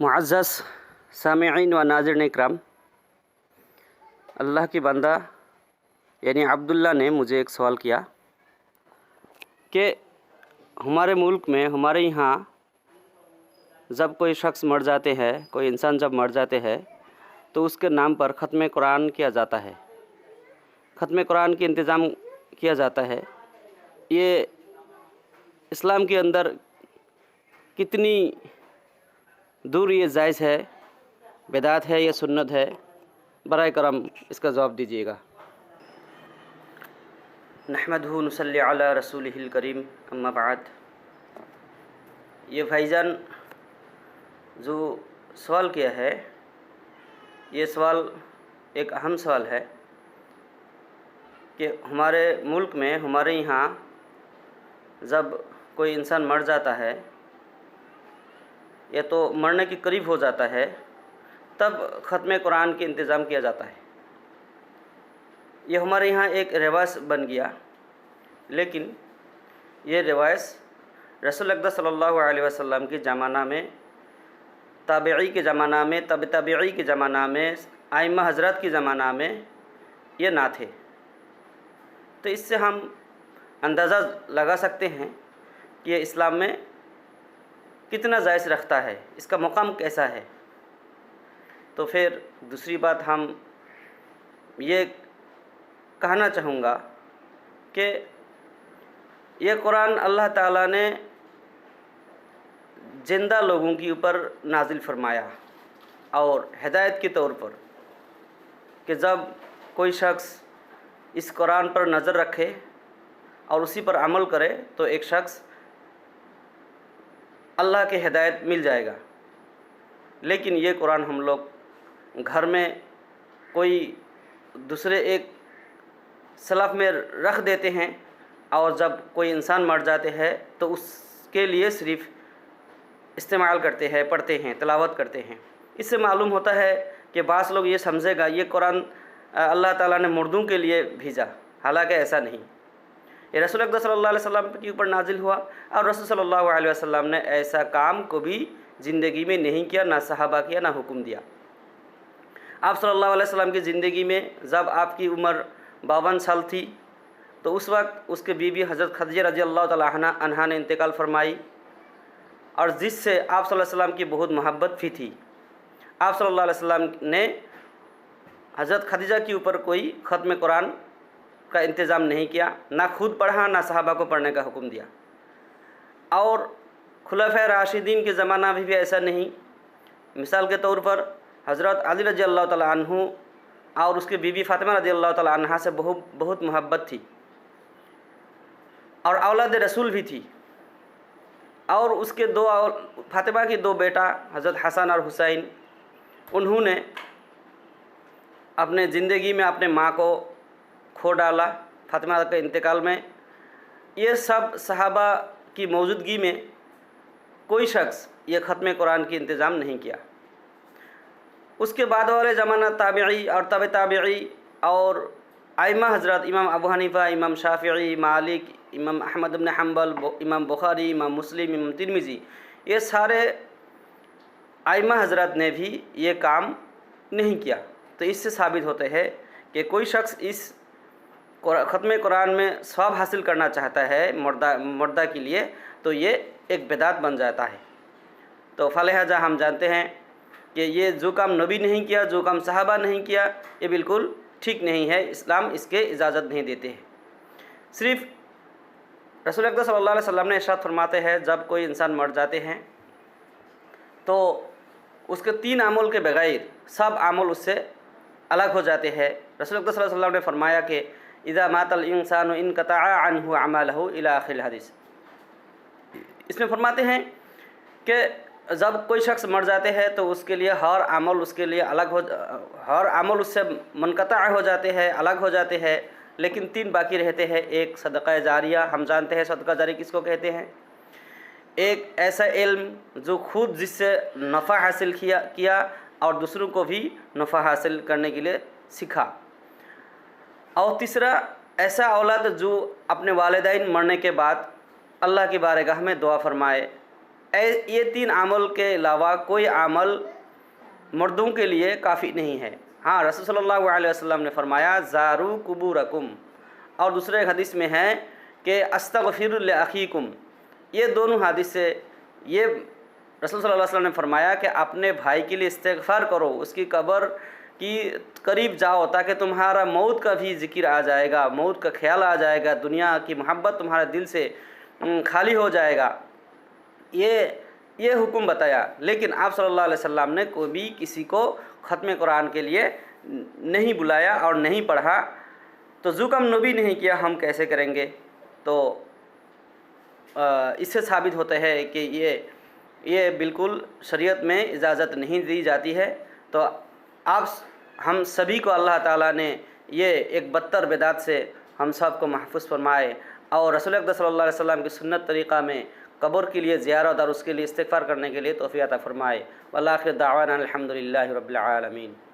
मुअज़्ज़ज़ सामिईन व नाज़रीन इकराम, अल्लाह की बंदा यानी अब्दुल्ला ने मुझे एक सवाल किया कि हमारे मुल्क में, हमारे यहाँ जब कोई शख्स मर जाते हैं, कोई इंसान जब मर जाते हैं तो उसके नाम पर ख़त्म कुरान किया जाता है, ख़त्म कुरान के इंतज़ाम किया जाता है। ये इस्लाम के अंदर कितनी दूर ये जायज़ है, बिदात है या सुन्नत है? बराए करम इसका जवाब दीजिएगा। नहमदहु नुसल्ली अला रसूलिहिल करीम, अम्मा बाद। ये भाईजान जो सवाल किया है, ये सवाल एक अहम सवाल है कि हमारे मुल्क में, हमारे यहाँ जब कोई इंसान मर जाता है या तो मरने के करीब हो जाता है, तब ख़त्म कुरान के इंतज़ाम किया जाता है। ये हमारे यहाँ एक रिवाज बन गया, लेकिन ये रिवाज रसूल अक़दस सल्लल्लाहु अलैहि वसल्लम के ज़माना में, ताबिई के ज़माना में, ताबिई के ज़माना में, आइम्मा हज़रत के ज़माना में ये ना थे। तो इससे हम अंदाज़ा लगा सकते हैं कि ये इस्लाम में कितना जायज़ रखता है, इसका मकाम कैसा है। तो फिर दूसरी बात हम ये कहना चाहूँगा कि ये कुरान अल्लाह ताला ने जिंदा लोगों के ऊपर नाजिल फरमाया और हिदायत के तौर पर कि जब कोई शख्स इस कुरान पर नज़र रखे और उसी पर अमल करे तो एक शख्स अल्लाह की हिदायत मिल जाएगा। लेकिन ये कुरान हम लोग घर में कोई दूसरे एक सलफ़ में रख देते हैं और जब कोई इंसान मर जाते हैं तो उसके लिए सिर्फ़ इस्तेमाल करते हैं, पढ़ते हैं, तिलावत करते हैं। इससे मालूम होता है कि बास लोग ये समझेगा ये कुरान अल्लाह ताला ने मुर्दों के लिए भेजा, हालांकि ऐसा नहीं। ये रसूल अक़दस सल्लल्लाहु अलैहि वसल्लम के ऊपर नाजिल हुआ और रसूल सल्लल्लाहु अलैहि वसल्लम ने ऐसा काम को भी ज़िंदगी में नहीं किया, ना सहाबा किया, ना हुक्म दिया। आप सल्लल्लाहु अलैहि वसल्लम की ज़िंदगी में जब आपकी उम्र 52 साल थी तो उस वक्त उसके बीवी हज़रत खदीजा रज़ियल्लाहु तआला अन्हा ने इंतकाल फरमाई और जिससे आप सल्लल्लाहु अलैहि वसल्लम की बहुत मोहब्बत भी थी। आप सल्लल्लाहु अलैहि वसल्लम ने हज़रत खदीजा के ऊपर कोई ख़त्म कुरान का इंतज़ाम नहीं किया, ना खुद पढ़ा, ना सहाबा को पढ़ने का हुक्म दिया। और खुलफ़ाए राशिदीन के ज़माना में भी ऐसा नहीं। मिसाल के तौर पर हज़रत अली रज़ियल्लाहु तआला अन्हु और उसकी बीवी फ़ातिमा रज़ियल्लाहु तआला अन्हा से बहुत मोहब्बत थी और औलाद रसूल भी थी। और उसके फ़ातिमा की 2 बेटा हज़रत हसन और हुसैन, उन्होंने अपने ज़िंदगी में अपने माँ को खो डाला फ़ातिमा के इंतकाल में। ये सब सहाबा की मौजूदगी में कोई शख्स ये ख़त्म कुरान की इंतज़ाम नहीं किया। उसके बाद वाले ज़माना ताबिई और तब ताबिई और आइम्मा हज़रत इमाम अबू हनीफ़ा, इमाम शाफ़िई, मालिक, इमाम अहमद इब्न हम्बल, इमाम बुखारी, इमाम मुस्लिम, इमाम तिरमिज़ी, ये सारे आइम्मा हज़रत ने भी ये काम नहीं किया। तो इससे साबित होते हैं कि कोई शख्स इस ख़त्म कुरान में सवाब हासिल करना चाहता है मुर्दा के लिए तो ये एक बिदात बन जाता है। तो फलिहाजा हम जानते हैं कि ये जो काम नबी नहीं किया, जो काम सहाबा नहीं किया, ये बिल्कुल ठीक नहीं है। इस्लाम इसके इजाज़त नहीं देते हैं। सिर्फ़ रसूल अक़दस सल्लल्लाहु अलैहि वसल्लम ने इरशाद फरमाते हैं जब कोई इंसान मर जाते हैं तो उसके 3 अमल के बग़ैर सब अमल उससे अलग हो जाते हैं। रसूल अक़दस सल्लल्लाहु अलैहि वसल्लम ने फरमाया कि इज़ा मातल इंसानु इनक़तअ अन्हु अमलहु इला आख़िरिल हदीस। इसमें फरमाते हैं कि जब कोई शख्स मर जाते हैं तो उसके लिए हर अमल उसके लिए हर अमल उससे मुनक़ता हो जाते हैं, अलग हो जाते हैं, लेकिन 3 बाकी रहते हैं। एक सदक़ा जारिया, हम जानते हैं सदक़ा जारी किसको कहते हैं। एक ऐसा इल्म जो खुद जिससे नफ़ा हासिल किया और दूसरों को भी नफ़ा हासिल करने के लिए सीखा। और तीसरा ऐसा औलाद जो अपने वालिदैन मरने के बाद अल्लाह की बारगाह में दुआ फरमाए, یہ 3 عمل کے علاوہ کوئی عمل مردوں کے لیے کافی نہیں ہے۔ ہاں، رسول صلی اللہ علیہ وسلم نے فرمایا زارو قبورکم، اور دوسرے ایک حدیث میں ہے کہ استغفر لاخیکم۔ یہ دونوں حدیث سے یہ رسول صلی اللہ علیہ وسلم نے فرمایا کہ اپنے بھائی کے لیے استغفار کرو، اس کی قبر کی قریب جاؤ تاکہ تمہارا موت کا بھی ذکر آ جائے گا، موت کا خیال آ جائے گا، دنیا کی محبت تمہارے دل سے خالی ہو جائے گا۔ یہ حکم بتایا، لیکن آپ صلی اللہ علیہ وسلم نے کوئی بھی کسی کو ختم قرآن کے لیے نہیں بلایا اور نہیں پڑھا، تو زکم نبی نہیں کیا ہم کیسے کریں گے؟ تو اس سے ثابت ہوتا ہے کہ یہ بالکل شریعت میں اجازت نہیں دی جاتی ہے۔ تو ہم سبھی کو اللہ تعالیٰ نے یہ ایک بدتر بدعت سے ہم سب کو محفوظ فرمائے، اور رسول اقدس صلی اللہ علیہ وسلم کی سنت طریقہ میں قبر کے لیے زیارت اور اس کے لیے استغفار کرنے کے لیے توفیق عطا فرمائے۔ والآخر دعوانا الحمدللہ رب العالمین۔